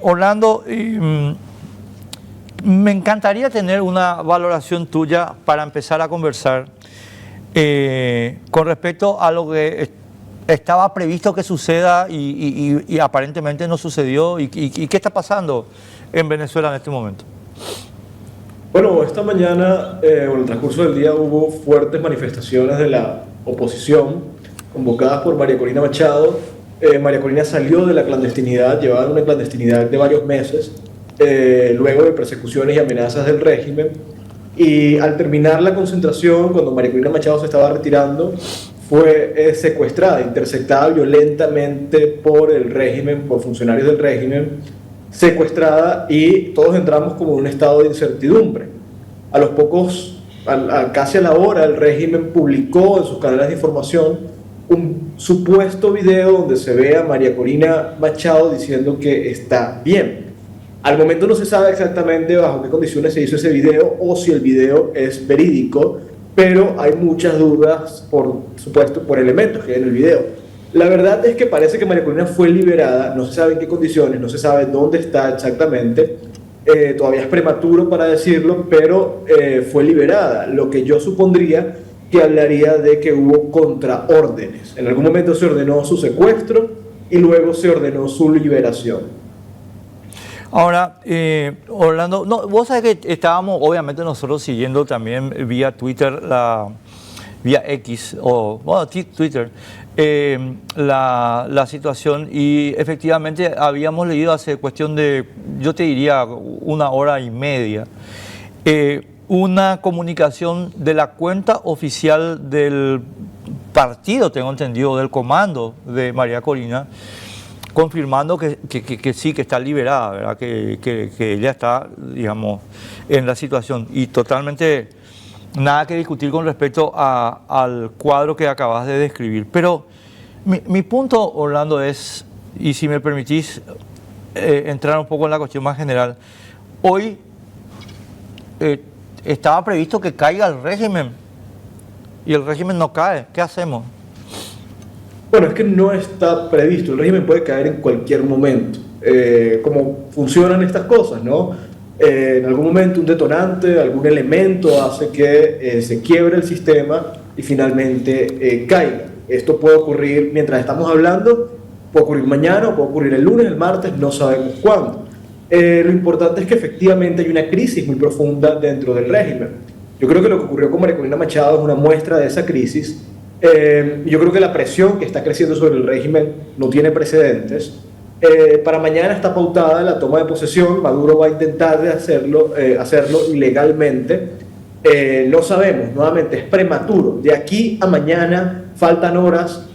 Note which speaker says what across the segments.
Speaker 1: Orlando, me encantaría tener una valoración tuya para empezar a conversar con respecto a lo que estaba previsto que suceda y aparentemente no sucedió. ¿Y qué está pasando en Venezuela en este momento?
Speaker 2: Bueno, esta mañana, o en el transcurso del día, hubo fuertes manifestaciones de la oposición convocadas por María Corina Machado. María Corina salió de la clandestinidad, llevaba una clandestinidad de varios meses, luego de persecuciones y amenazas del régimen. Y al terminar la concentración, cuando María Corina Machado se estaba retirando, fue secuestrada, interceptada violentamente por el régimen, por funcionarios del régimen, secuestrada, y todos entramos como en un estado de incertidumbre. A los pocos, casi a la hora, el régimen publicó en sus canales de información un supuesto video donde se ve a María Corina Machado diciendo que está bien. Al momento no se sabe exactamente bajo qué condiciones se hizo ese video o si el video es verídico, pero hay muchas dudas, por supuesto, por elementos que hay en el video. La verdad es que parece que María Corina fue liberada, no se sabe en qué condiciones, no se sabe dónde está exactamente, todavía es prematuro para decirlo, pero fue liberada, lo que yo supondría que hablaría de que hubo contraórdenes. En algún momento se ordenó su secuestro y luego se ordenó su liberación.
Speaker 1: Ahora, Orlando, no, vos sabés que estábamos obviamente nosotros siguiendo también vía Twitter, vía X, o bueno, Twitter, la situación, y efectivamente habíamos leído hace cuestión de, yo te diría, 1 hora y media, una comunicación de la cuenta oficial del partido, tengo entendido, del comando de María Corina, confirmando que sí, que está liberada, ¿verdad? Que ella está, digamos, en la situación. Y totalmente nada que discutir con respecto al cuadro que acabas de describir. Pero mi punto, Orlando, es, y si me permitís entrar un poco en la cuestión más general, hoy estaba previsto que caiga el régimen y el régimen no cae. ¿Qué hacemos?
Speaker 2: Bueno, es que no está previsto, el régimen puede caer en cualquier momento. Como funcionan estas cosas, ¿no? En algún momento un detonante, algún elemento hace que se quiebre el sistema y finalmente caiga. Esto puede ocurrir mientras estamos hablando, puede ocurrir mañana, puede ocurrir el lunes, el martes, no sabemos cuándo. Lo importante es que efectivamente hay una crisis muy profunda dentro del régimen. Yo creo que lo que ocurrió con María Corina Machado es una muestra de esa crisis. Yo creo que la presión que está creciendo sobre el régimen no tiene precedentes. Para mañana está pautada la toma de posesión. Maduro va a intentar de hacerlo ilegalmente. No sabemos, nuevamente es prematuro. De aquí a mañana faltan horas,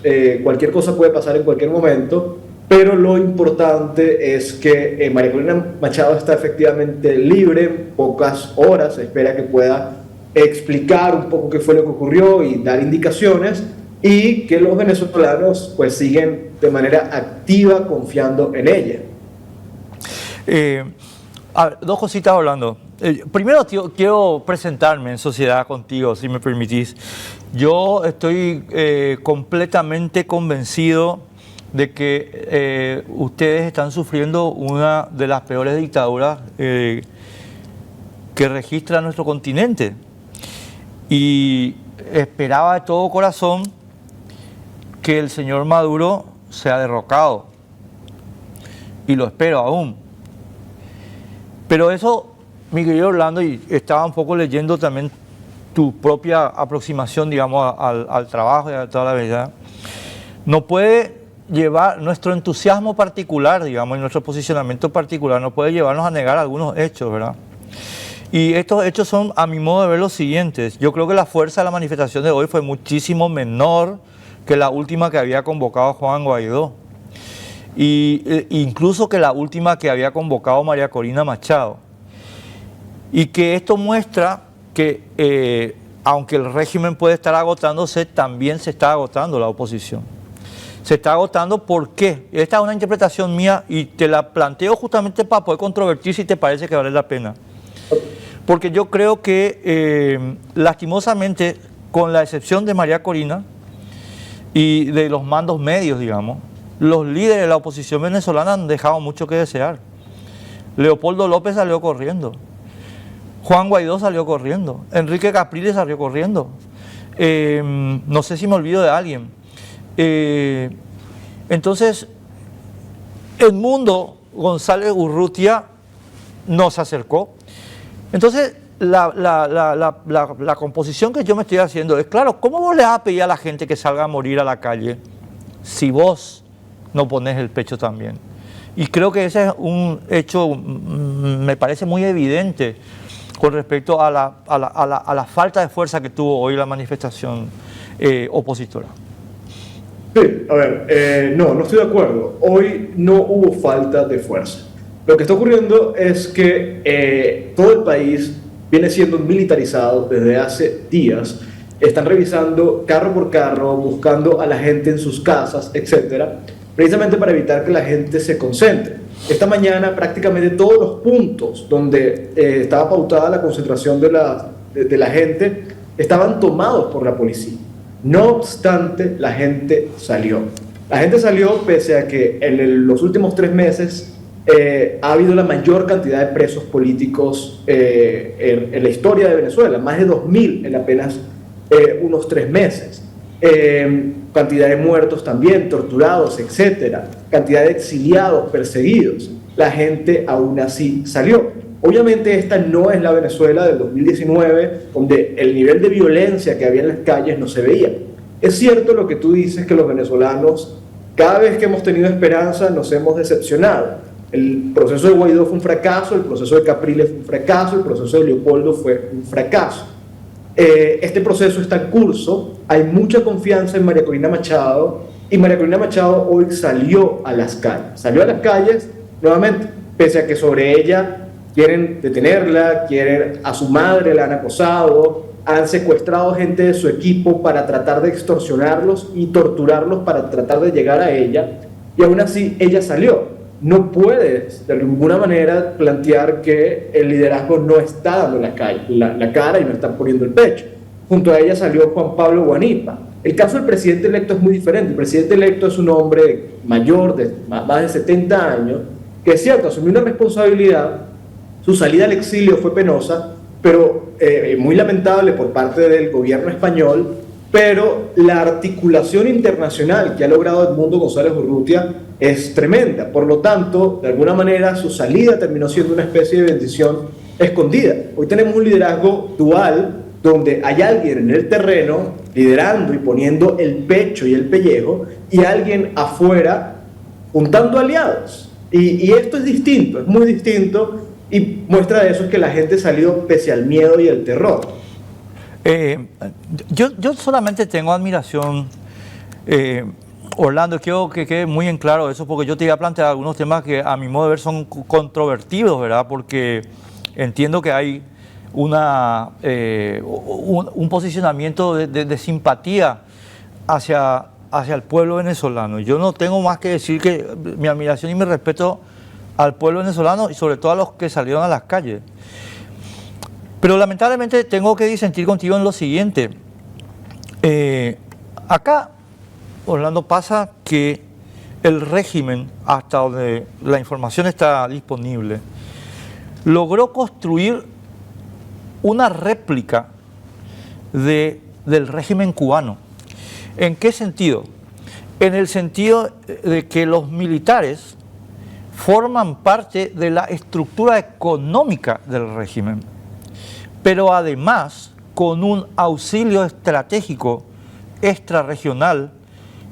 Speaker 2: cualquier cosa puede pasar en cualquier momento, pero lo importante es que María Corina Machado está efectivamente libre en pocas horas. Se espera que pueda explicar un poco qué fue lo que ocurrió y dar indicaciones, y que los venezolanos pues siguen de manera activa confiando en ella.
Speaker 1: A ver, dos cositas hablando. Primero quiero presentarme en sociedad contigo, si me permitís. Yo estoy completamente convencido de que ustedes están sufriendo una de las peores dictaduras que registra nuestro continente. Y esperaba de todo corazón que el señor Maduro sea derrocado. Y lo espero aún. Pero eso, mi querido Orlando, y estaba un poco leyendo también tu propia aproximación, digamos, al trabajo y a toda la verdad, no puede llevar nuestro entusiasmo particular, digamos, y nuestro posicionamiento particular, no puede llevarnos a negar algunos hechos, ¿verdad? Y estos hechos son, a mi modo de ver, los siguientes. Yo creo que la fuerza de la manifestación de hoy fue muchísimo menor que la última que había convocado Juan Guaidó. Y incluso que la última que había convocado María Corina Machado. Y que esto muestra que, aunque el régimen puede estar agotándose, también se está agotando la oposición. Se está agotando, ¿por qué? Esta es una interpretación mía y te la planteo justamente para poder controvertir si te parece que vale la pena. Porque yo creo que, lastimosamente, con la excepción de María Corina y de los mandos medios, digamos, los líderes de la oposición venezolana han dejado mucho que desear. Leopoldo López salió corriendo. Juan Guaidó salió corriendo. Enrique Capriles salió corriendo. No sé si me olvido de alguien. Entonces, Edmundo González Urrutia no se acercó. Entonces, la composición que yo me estoy haciendo es, claro, ¿cómo vos le vas a pedir a la gente que salga a morir a la calle si vos no pones el pecho también? Y creo que ese es un hecho, me parece muy evidente con respecto a la falta de fuerza que tuvo hoy la manifestación opositora.
Speaker 2: Sí, a ver, no estoy de acuerdo. Hoy no hubo falta de fuerza. Lo que está ocurriendo es que todo el país viene siendo militarizado desde hace días. Están revisando carro por carro, buscando a la gente en sus casas, etcétera, precisamente para evitar que la gente se concentre. Esta mañana prácticamente todos los puntos donde estaba pautada la concentración de la gente estaban tomados por la policía. No obstante, la gente salió. La gente salió pese a que en los últimos 3 meses ha habido la mayor cantidad de presos políticos en la historia de Venezuela, más de 2.000 en apenas unos 3 meses. Cantidad de muertos también, torturados, etcétera, cantidad de exiliados, perseguidos. La gente aún así salió. Obviamente esta no es la Venezuela del 2019, donde el nivel de violencia que había en las calles no se veía. Es cierto lo que tú dices, que los venezolanos, cada vez que hemos tenido esperanza, nos hemos decepcionado. El proceso de Guaidó fue un fracaso, el proceso de Capriles fue un fracaso, el proceso de Leopoldo fue un fracaso. Este proceso está en curso, hay mucha confianza en María Corina Machado, y María Corina Machado hoy salió a las calles nuevamente, pese a que sobre ella quieren detenerla, quieren a su madre, la han acosado, han secuestrado gente de su equipo para tratar de extorsionarlos y torturarlos para tratar de llegar a ella, y aún así ella salió. No puedes de ninguna manera plantear que el liderazgo no está dando la cara y no está poniendo el pecho. Junto a ella salió Juan Pablo Guanipa. El caso del presidente electo es muy diferente. El presidente electo es un hombre mayor, de más de 70 años, que es cierto, asumió una responsabilidad. Su salida al exilio fue penosa, pero muy lamentable por parte del gobierno español, pero la articulación internacional que ha logrado Edmundo González Urrutia es tremenda. Por lo tanto, de alguna manera, su salida terminó siendo una especie de bendición escondida. Hoy tenemos un liderazgo dual, donde hay alguien en el terreno liderando y poniendo el pecho y el pellejo, y alguien afuera juntando aliados. Y esto es distinto, es muy distinto, y muestra de eso es que la gente salió pese al miedo y el terror.
Speaker 1: Yo solamente tengo admiración, Orlando, quiero que quede muy en claro eso, porque yo te iba a plantear algunos temas que a mi modo de ver son controvertidos, ¿verdad? Porque entiendo que hay un posicionamiento de simpatía hacia el pueblo venezolano. Yo no tengo más que decir que mi admiración y mi respeto al pueblo venezolano y sobre todo a los que salieron a las calles. Pero lamentablemente tengo que disentir contigo en lo siguiente. Acá, Orlando, pasa que el régimen, hasta donde la información está disponible, logró construir una réplica del régimen cubano. ¿En qué sentido? En el sentido de que los militares forman parte de la estructura económica del régimen, pero además con un auxilio estratégico extrarregional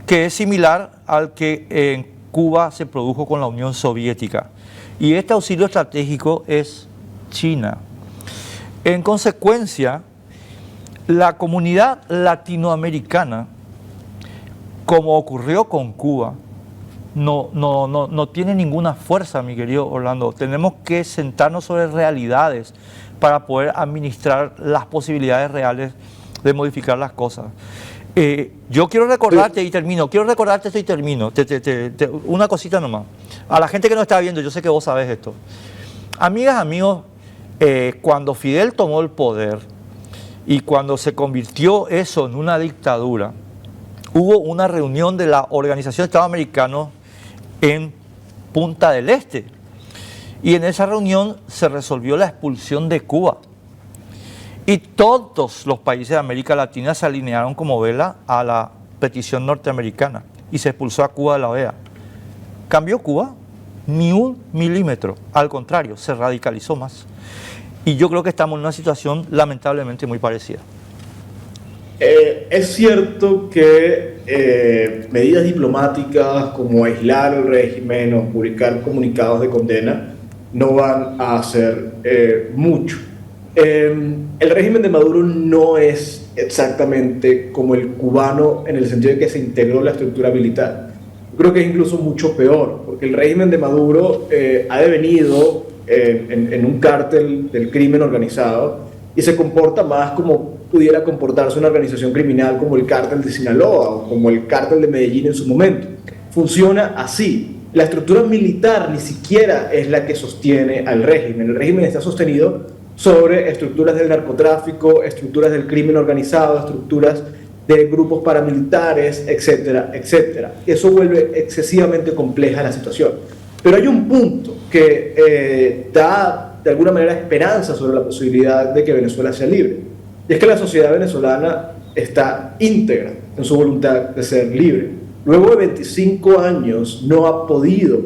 Speaker 1: que es similar al que en Cuba se produjo con la Unión Soviética. Y este auxilio estratégico es China. En consecuencia, la comunidad latinoamericana, como ocurrió con Cuba, no tiene ninguna fuerza, mi querido Orlando. Tenemos que sentarnos sobre realidades para poder administrar las posibilidades reales de modificar las cosas. Yo quiero recordarte y termino, una cosita nomás. A la gente que nos está viendo, yo sé que vos sabés esto. Amigas, amigos, cuando Fidel tomó el poder y cuando se convirtió eso en una dictadura, hubo una reunión de la Organización de Estados Americanos en Punta del Este. Y en esa reunión se resolvió la expulsión de Cuba. Y todos los países de América Latina se alinearon como vela a la petición norteamericana y se expulsó a Cuba de la OEA. ¿Cambió Cuba? Ni un milímetro. Al contrario, se radicalizó más. Y yo creo que estamos en una situación lamentablemente muy parecida.
Speaker 2: Es cierto que medidas diplomáticas como aislar el régimen o publicar comunicados de condena no van a hacer mucho. El régimen de Maduro no es exactamente como el cubano en el sentido de que se integró la estructura militar. Yo creo que es incluso mucho peor, porque el régimen de Maduro ha devenido en un cártel del crimen organizado y se comporta más como pudiera comportarse una organización criminal como el cártel de Sinaloa o como el cártel de Medellín en su momento. Funciona así. La estructura militar ni siquiera es la que sostiene al régimen. El régimen está sostenido sobre estructuras del narcotráfico, estructuras del crimen organizado, estructuras de grupos paramilitares, etcétera, etcétera. Eso vuelve excesivamente compleja la situación. Pero hay un punto que da de alguna manera esperanza sobre la posibilidad de que Venezuela sea libre. Y es que la sociedad venezolana está íntegra en su voluntad de ser libre. Luego de 25 años no ha podido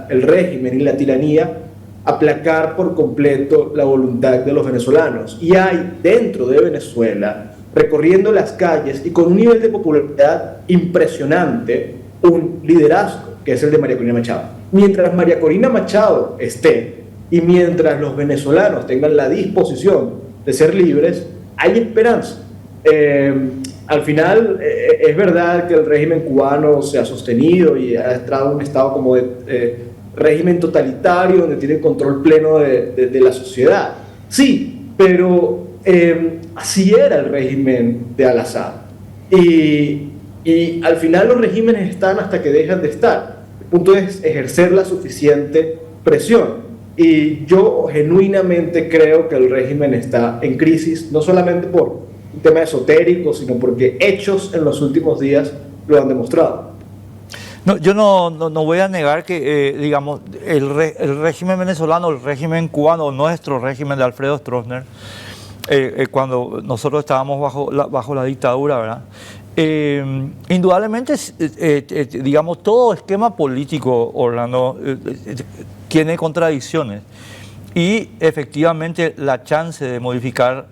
Speaker 2: el régimen y la tiranía aplacar por completo la voluntad de los venezolanos. Y hay dentro de Venezuela, recorriendo las calles y con un nivel de popularidad impresionante, un liderazgo, que es el de María Corina Machado. Mientras María Corina Machado esté y mientras los venezolanos tengan la disposición de ser libres, hay esperanza. Al final, es verdad que el régimen cubano se ha sostenido y ha entrado en un estado como de régimen totalitario donde tiene control pleno de la sociedad. Sí, pero así era el régimen de Al-Assad. Y al final los regímenes están hasta que dejan de estar. El punto es ejercer la suficiente presión. Y yo genuinamente creo que el régimen está en crisis, no solamente por un tema esotérico, sino porque hechos en los últimos días lo han demostrado.
Speaker 1: No, yo no voy a negar que, digamos, el régimen venezolano, el régimen cubano, nuestro régimen de Alfredo Stroessner, cuando nosotros estábamos bajo la dictadura, ¿verdad? Indudablemente, digamos, todo esquema político, Orlando, tiene contradicciones y efectivamente la chance de modificar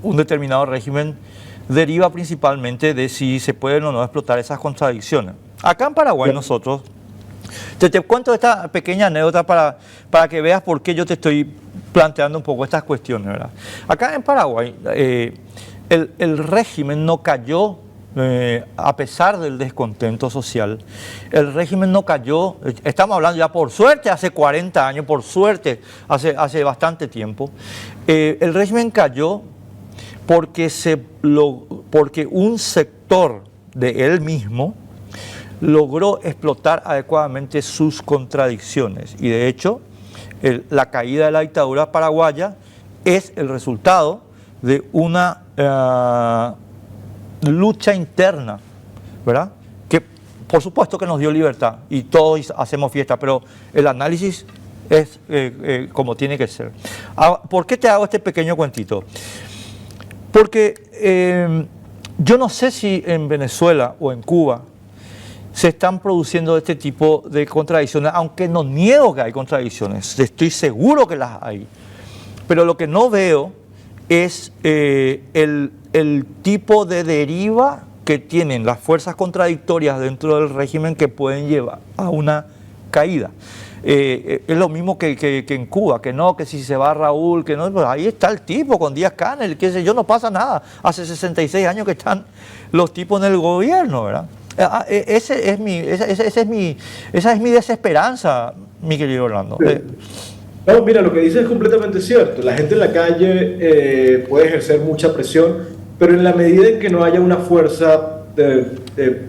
Speaker 1: un determinado régimen deriva principalmente de si se pueden o no explotar esas contradicciones. Acá en Paraguay nosotros, te cuento esta pequeña anécdota para que veas por qué yo te estoy planteando un poco estas cuestiones, ¿verdad? Acá en Paraguay el régimen no cayó. A pesar del descontento social, el régimen no cayó, estamos hablando ya por suerte hace 40 años, por suerte hace bastante tiempo, el régimen cayó porque un sector de él mismo logró explotar adecuadamente sus contradicciones y de hecho la caída de la dictadura paraguaya es el resultado de una lucha interna, ¿verdad? Que por supuesto que nos dio libertad y todos hacemos fiesta, pero el análisis es como tiene que ser. ¿Por qué te hago este pequeño cuentito? Porque yo no sé si en Venezuela o en Cuba se están produciendo este tipo de contradicciones, aunque no niego que hay contradicciones, estoy seguro que las hay, pero lo que no veo es el tipo de deriva que tienen las fuerzas contradictorias dentro del régimen que pueden llevar a una caída. Es lo mismo que en Cuba, que si se va Raúl, que no, pues ahí está el tipo con Díaz-Canel, qué sé yo, no pasa nada. Hace 66 años que están los tipos en el gobierno, ¿verdad? Esa es mi desesperanza, mi querido Orlando.
Speaker 2: No, mira, lo que dices es completamente cierto. La gente en la calle puede ejercer mucha presión, pero en la medida en que no haya una fuerza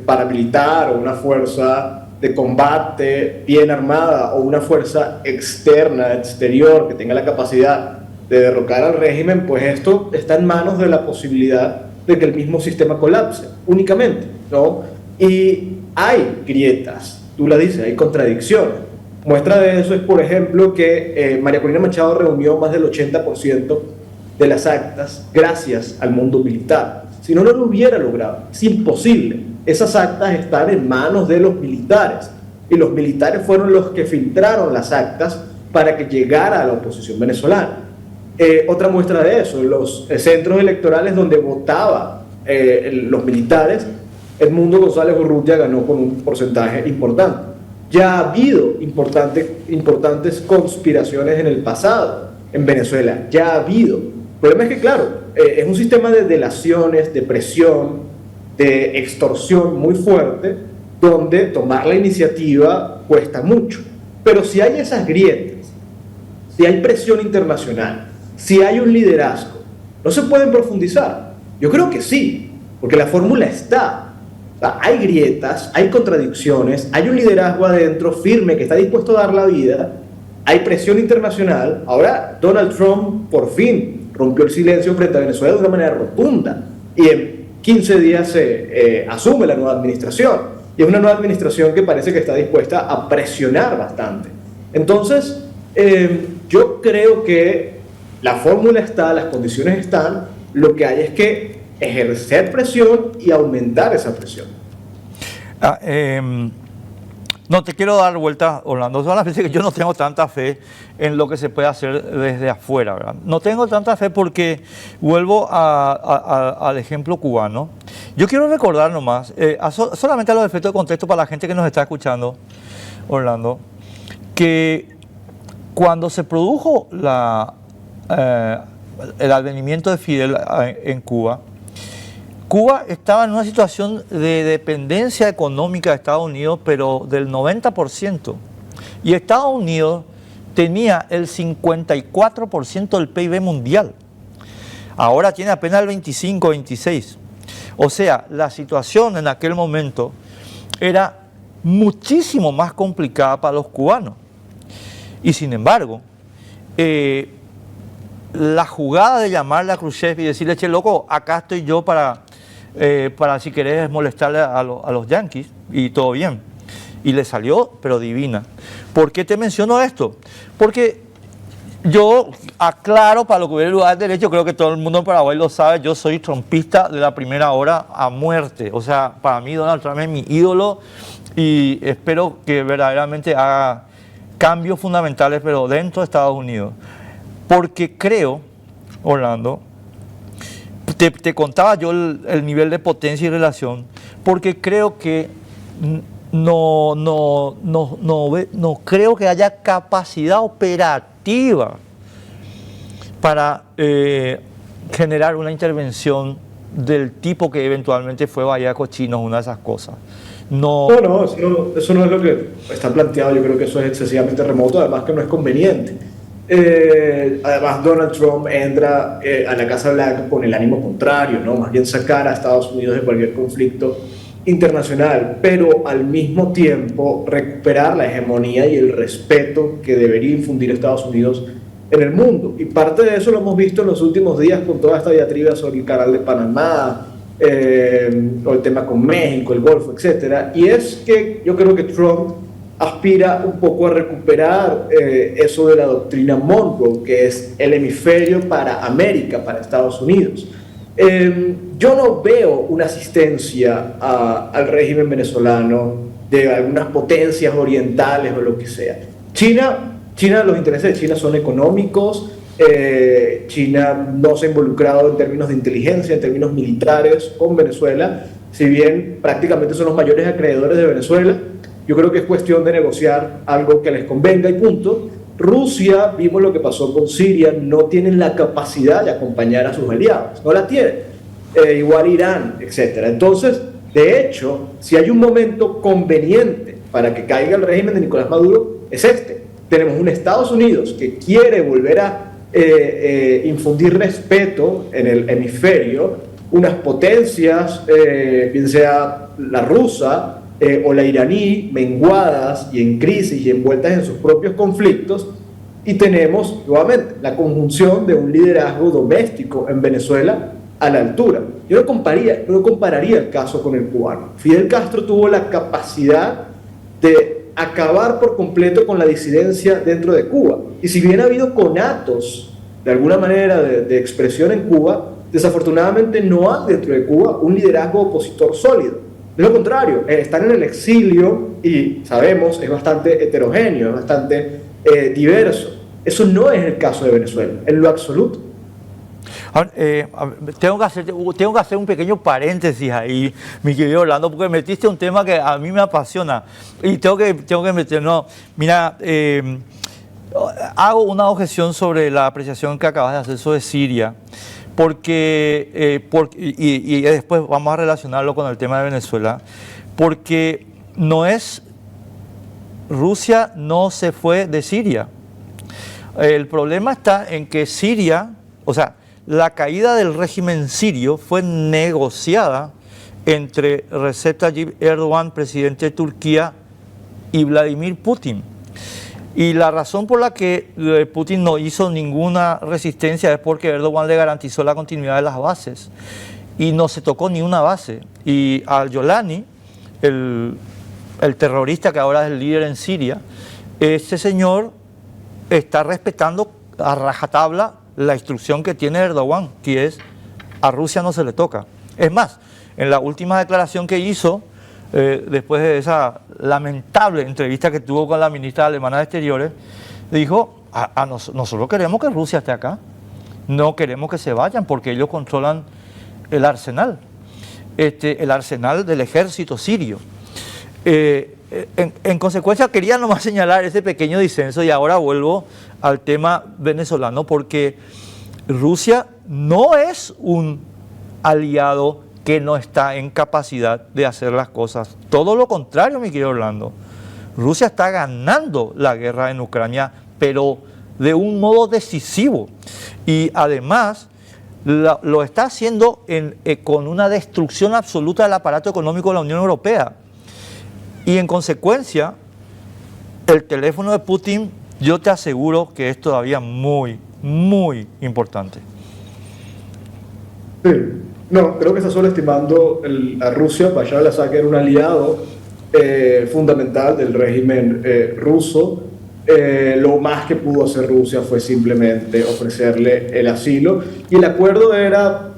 Speaker 2: paramilitar o una fuerza de combate bien armada o una fuerza externa, exterior, que tenga la capacidad de derrocar al régimen, pues esto está en manos de la posibilidad de que el mismo sistema colapse, únicamente, ¿no? Y hay grietas, tú la dices, hay contradicciones. Muestra de eso es, por ejemplo, que María Corina Machado reunió más del 80% de las actas gracias al mundo militar. Si no, no lo hubiera logrado. Es imposible. Esas actas están en manos de los militares y los militares fueron los que filtraron las actas para que llegara a la oposición venezolana. Otra muestra de eso, los centros electorales donde votaban los militares, Edmundo González Urrutia ganó con un porcentaje importante. Ya ha habido importantes conspiraciones en el pasado en Venezuela, ya ha habido. El problema es que, claro, es un sistema de delaciones, de presión, de extorsión muy fuerte, donde tomar la iniciativa cuesta mucho. Pero si hay esas grietas, si hay presión internacional, si hay un liderazgo, ¿no se pueden profundizar? Yo creo que sí, porque la fórmula está. Hay grietas, hay contradicciones, hay un liderazgo adentro firme que está dispuesto a dar la vida, hay presión internacional. Ahora Donald Trump por fin rompió el silencio frente a Venezuela de una manera rotunda y en 15 días se asume la nueva administración y es una nueva administración que parece que está dispuesta a presionar bastante. Entonces yo creo que la fórmula está, las condiciones están, lo que hay es que ejercer presión y aumentar esa presión.
Speaker 1: No te quiero dar vueltas, Orlando, solamente que yo no tengo tanta fe en lo que se puede hacer desde afuera, ¿verdad? No tengo tanta fe porque vuelvo al ejemplo cubano. Yo quiero recordar nomás, solamente a los efectos de contexto para la gente que nos está escuchando, Orlando, que cuando se produjo el advenimiento de Fidel en Cuba, Cuba estaba en una situación de dependencia económica de Estados Unidos, pero del 90%. Y Estados Unidos tenía el 54% del PIB mundial. Ahora tiene apenas el 25, 26. O sea, la situación en aquel momento era muchísimo más complicada para los cubanos. Y sin embargo, la jugada de llamarle a Khrushchev y decirle, che, loco, acá estoy yo para si querés molestarle a los yanquis, y todo bien. Y le salió, pero divina. ¿Por qué te menciono esto? Porque yo aclaro, para lo que hubiera lugar de derecho, creo que todo el mundo en Paraguay lo sabe, yo soy trumpista de la primera hora a muerte. O sea, para mí Donald Trump es mi ídolo y espero que verdaderamente haga cambios fundamentales, pero dentro de Estados Unidos. Porque creo, Orlando, te contaba yo el nivel de potencia y relación, porque creo que no creo que haya capacidad operativa para generar una intervención del tipo que eventualmente fue Bahía de Cochinos, una de esas cosas.
Speaker 2: No, eso no es lo que está planteado. Yo creo que eso es excesivamente remoto, además que no es conveniente. Además Donald Trump entra a la Casa Blanca con el ánimo contrario, ¿no? Más bien sacar a Estados Unidos de cualquier conflicto internacional, pero al mismo tiempo recuperar la hegemonía y el respeto que debería infundir Estados Unidos en el mundo. Y parte de eso lo hemos visto en los últimos días con toda esta diatriba sobre el canal de Panamá, o el tema con México, el Golfo, etc. Y es que yo creo que Trump aspira un poco a recuperar eso de la doctrina Monroe, que es el hemisferio para América, para Estados Unidos. Yo no veo una asistencia al régimen venezolano de algunas potencias orientales o lo que sea. China, los intereses de China son económicos. China no se ha involucrado en términos de inteligencia, en términos militares con Venezuela, si bien prácticamente son los mayores acreedores de Venezuela. Yo creo que es cuestión de negociar algo que les convenga y punto. Rusia, vimos lo que pasó con Siria, no tienen la capacidad de acompañar a sus aliados, no la tienen. Igual Irán, etc. Entonces, de hecho, si hay un momento conveniente para que caiga el régimen de Nicolás Maduro, es este. Tenemos un Estados Unidos que quiere volver a infundir respeto en el hemisferio, unas potencias, bien sea la rusa, o la iraní, menguadas y en crisis y envueltas en sus propios conflictos, y tenemos nuevamente la conjunción de un liderazgo doméstico en Venezuela a la altura. Yo no compararía el caso con el cubano. Fidel Castro tuvo la capacidad de acabar por completo con la disidencia dentro de Cuba. Y si bien ha habido conatos, de alguna manera, de expresión en Cuba, desafortunadamente no hay dentro de Cuba un liderazgo opositor sólido. De lo contrario, están en el exilio y sabemos, es bastante heterogéneo, es bastante diverso. Eso no es el caso de Venezuela, en lo absoluto.
Speaker 1: Ahora, tengo que hacer un pequeño paréntesis ahí, mi querido Orlando, porque metiste un tema que a mí me apasiona y tengo que meter, no, mira, hago una objeción sobre la apreciación que acabas de hacer sobre Siria, y después vamos a relacionarlo con el tema de Venezuela, porque Rusia no se fue de Siria. El problema está en que Siria, o sea, la caída del régimen sirio fue negociada entre Recep Tayyip Erdogan, presidente de Turquía, y Vladimir Putin. Y la razón por la que Putin no hizo ninguna resistencia es porque Erdogan le garantizó la continuidad de las bases. Y no se tocó ni una base. Y al-Yolani, el terrorista que ahora es el líder en Siria, ese señor está respetando a rajatabla la instrucción que tiene Erdogan, que es a Rusia no se le toca. Es más, en la última declaración que hizo, después de esa lamentable entrevista que tuvo con la ministra alemana de Exteriores, dijo, nosotros queremos que Rusia esté acá, no queremos que se vayan porque ellos controlan el arsenal del ejército sirio. En consecuencia, quería nomás señalar ese pequeño disenso y ahora vuelvo al tema venezolano porque Rusia no es un aliado que no está en capacidad de hacer las cosas. Todo lo contrario, mi querido Orlando. Rusia está ganando la guerra en Ucrania, pero de un modo decisivo. Y además lo está haciendo con una destrucción absoluta del aparato económico de la Unión Europea. Y en consecuencia, el teléfono de Putin, yo te aseguro que es todavía muy, muy importante.
Speaker 2: Sí. No, creo que está sobreestimando a Rusia. Bashar al-Assad era un aliado fundamental del régimen ruso. Lo más que pudo hacer Rusia fue simplemente ofrecerle el asilo. Y el acuerdo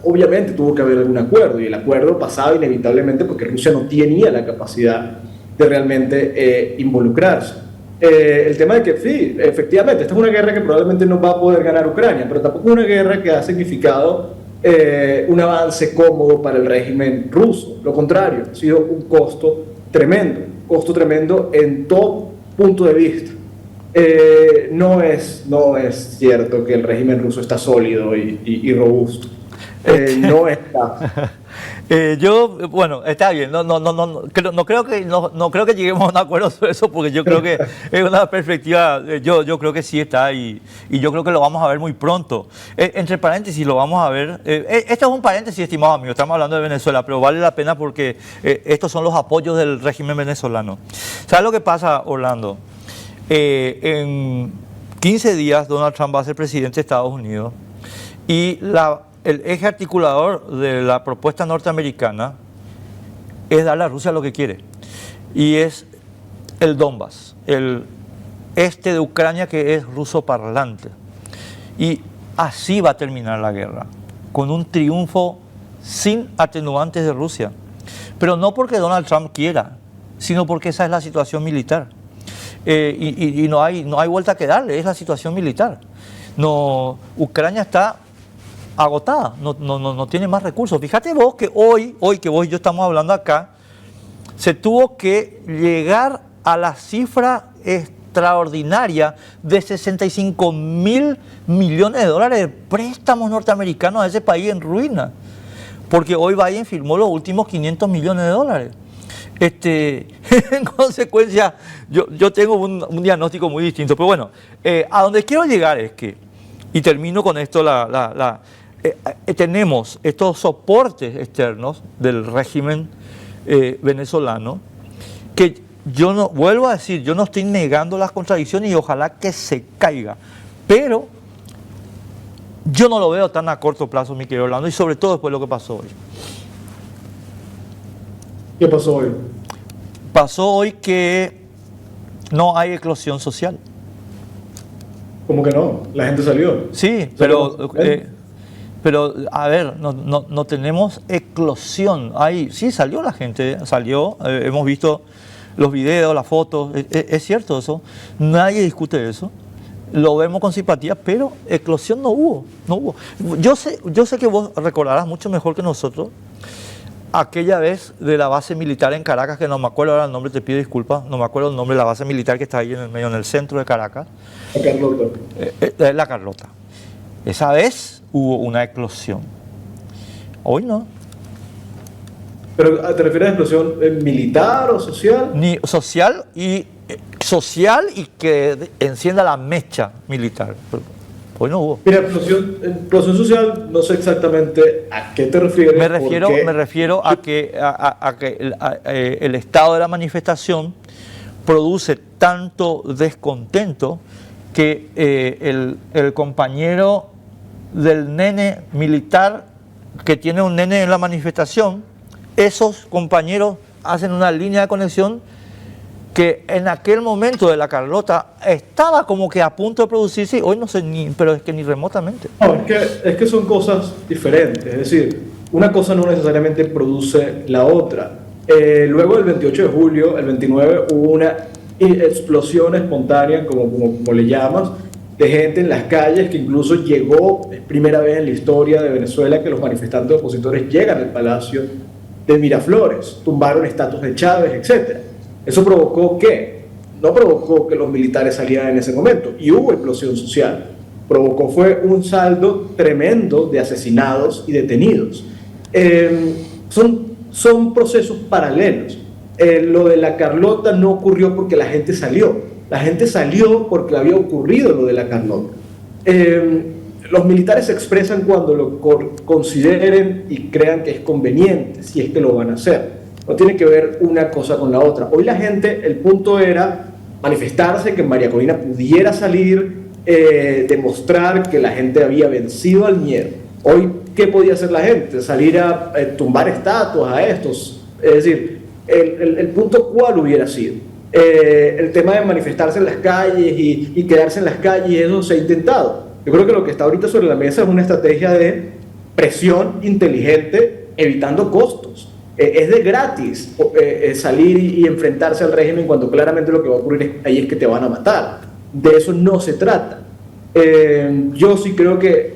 Speaker 2: obviamente tuvo que haber algún acuerdo. Y el acuerdo pasaba inevitablemente porque Rusia no tenía la capacidad de realmente involucrarse. El tema de que sí, efectivamente, esta es una guerra que probablemente no va a poder ganar Ucrania, pero tampoco es una guerra que ha significado un avance cómodo para el régimen ruso. Lo contrario, ha sido un costo tremendo en todo punto de vista. No es cierto que el régimen ruso está sólido y robusto. No está.
Speaker 1: Bueno, está bien, no creo que lleguemos a un acuerdo sobre eso porque yo creo que es una perspectiva, yo creo que sí está y yo creo que lo vamos a ver muy pronto. Entre paréntesis lo vamos a ver, esto es un paréntesis, estimado amigo, estamos hablando de Venezuela, pero vale la pena porque estos son los apoyos del régimen venezolano. ¿Sabes lo que pasa, Orlando? En 15 días Donald Trump va a ser presidente de Estados Unidos y el eje articulador de la propuesta norteamericana es darle a Rusia lo que quiere. Y es el Donbass, el este de Ucrania que es ruso parlante. Y así va a terminar la guerra, con un triunfo sin atenuantes de Rusia. Pero no porque Donald Trump quiera, sino porque esa es la situación militar. Y no hay vuelta que darle, es la situación militar. Ucrania está agotada, no tiene más recursos. Fíjate vos que hoy que vos y yo estamos hablando acá, se tuvo que llegar a la cifra extraordinaria de 65.000 millones de dólares de préstamos norteamericanos a ese país en ruina, porque hoy Biden firmó los últimos 500 millones de dólares. En consecuencia, yo tengo un diagnóstico muy distinto, pero bueno, a donde quiero llegar es que, y termino con esto, tenemos estos soportes externos del régimen venezolano que vuelvo a decir, yo no estoy negando las contradicciones y ojalá que se caiga, pero yo no lo veo tan a corto plazo, mi querido Orlando, y sobre todo después de lo que pasó hoy.
Speaker 2: ¿Qué pasó hoy?
Speaker 1: Pasó hoy que no hay eclosión social.
Speaker 2: ¿Cómo que no? La gente salió.
Speaker 1: Sí, pero a ver, no tenemos eclosión. Ahí sí salió la gente, salió, hemos visto los videos, las fotos, es cierto eso, nadie discute eso. Lo vemos con simpatía, pero eclosión no hubo. Yo sé que vos recordarás mucho mejor que nosotros aquella vez de la base militar en Caracas, que no me acuerdo ahora el nombre, te pido disculpas, no me acuerdo el nombre de la base militar que está ahí en el medio, en el centro de Caracas.
Speaker 2: La Carlota.
Speaker 1: La Carlota. Esa vez hubo una eclosión. Hoy no.
Speaker 2: ¿Pero te refieres a explosión militar o social?
Speaker 1: Ni social y que encienda la mecha militar. Hoy no hubo.
Speaker 2: Mira, explosión social, no sé exactamente a qué te refieres.
Speaker 1: Me refiero a que el estado de la manifestación produce tanto descontento que el compañero del nene militar que tiene un nene en la manifestación, esos compañeros hacen una línea de conexión que en aquel momento de la Carlota estaba como que a punto de producirse, hoy no sé pero es que ni remotamente.
Speaker 2: No, es que son cosas diferentes, es decir, una cosa no necesariamente produce la otra. Luego del 28 de julio, el 29, hubo una explosión espontánea, como le llamas, de gente en las calles, que incluso llegó, es primera vez en la historia de Venezuela que los manifestantes opositores llegan al Palacio de Miraflores, tumbaron estatuas de Chávez, etc. ¿Eso provocó qué? No provocó que los militares salieran en ese momento, y hubo explosión social. Provocó fue un saldo tremendo de asesinados y detenidos. Son procesos paralelos. Lo de la Carlota no ocurrió porque la gente salió. La gente salió porque había ocurrido lo de la Carlota. Los militares se expresan cuando lo consideren y crean que es conveniente, si es que lo van a hacer. No tiene que ver una cosa con la otra. Hoy la gente, el punto era manifestarse, que María Corina pudiera salir, demostrar que la gente había vencido al miedo. Hoy, ¿qué podía hacer la gente? Salir a tumbar estatuas a estos. Es decir, el punto cuál hubiera sido. El tema de manifestarse en las calles y quedarse en las calles, eso se ha intentado. Yo creo que lo que está ahorita sobre la mesa es una estrategia de presión inteligente, evitando costos. Es de gratis salir y enfrentarse al régimen cuando claramente lo que va a ocurrir ahí es que te van a matar. De eso no se trata. Yo sí creo que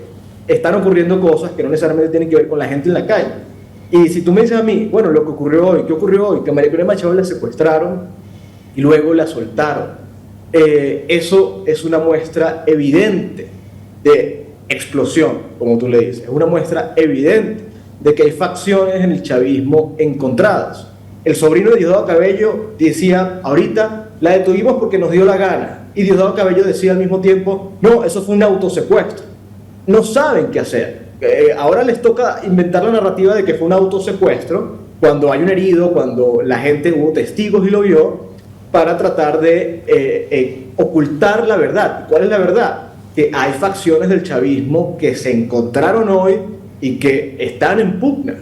Speaker 2: están ocurriendo cosas que no necesariamente tienen que ver con la gente en la calle. Y si tú me dices a mí, bueno, lo que ocurrió hoy, ¿qué ocurrió hoy? Que a María Corina Machado la secuestraron y luego la soltaron. Eso es una muestra evidente de explosión, como tú le dices. Es una muestra evidente de que hay facciones en el chavismo encontradas. El sobrino de Diosdado Cabello decía, ahorita la detuvimos porque nos dio la gana. Y Diosdado Cabello decía al mismo tiempo, no, eso fue un autosecuestro. No saben qué hacer. Ahora les toca inventar la narrativa de que fue un autosecuestro, cuando hay un herido, cuando la gente hubo testigos y lo vio, para tratar de ocultar la verdad. ¿Cuál es la verdad? Que hay facciones del chavismo que se encontraron hoy y que están en pugna.